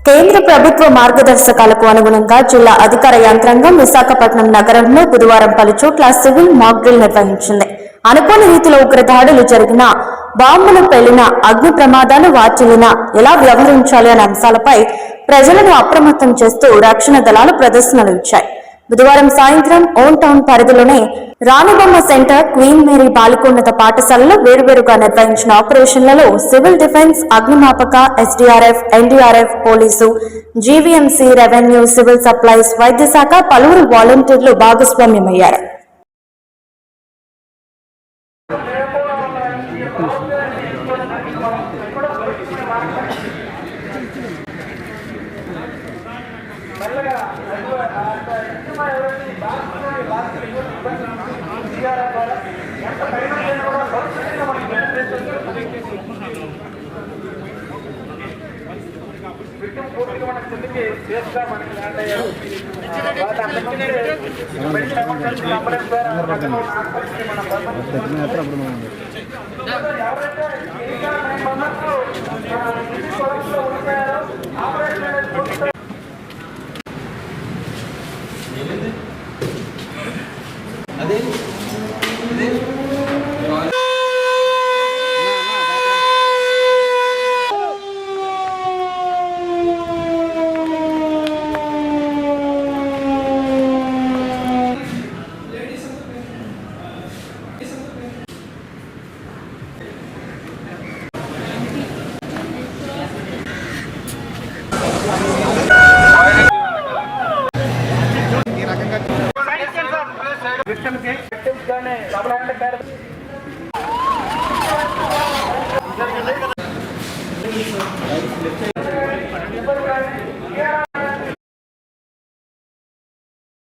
కేంద్ర ప్రభుత్వ మార్గదర్శకాలకు అనుగుణంగా జిల్లా అధికార యంత్రాంగం విశాఖపట్నం నగరంలో బుధవారం పలుచోట్ల సివిల్ మాక్ డ్రిల్ నిర్వహించింది. అనుకోని రీతిలో ఉగ్రదాడులు జరిగినా, బాంబులు పేలిన, అగ్ని ప్రమాదాలు వాటిల్లినా ఎలా వ్యవహరించాలి అనే అంశాలపై ప్రజలను అప్రమత్తం చేస్తూ రక్షణ దళాలు ప్రదర్శనలు ఇచ్చాయి. బుధవారం సాయంత్రం ఓన్ టౌన్ పరిధిలోని రాణిబొమ్మ సెంటర్, క్వీన్ మేరీ బాలికోన్నత పాఠశాలలో వేరువేరుగా నిర్వహించిన ఆపరేషన్లలో సివిల్ డిఫెన్స్, అగ్నిమాపక, SDRF, NDRF, police, GVMC, revenue, civil supplies, వైద్య శాఖ పలువురు వాలంటీర్లు భాగస్వామ్యమయ్యారు.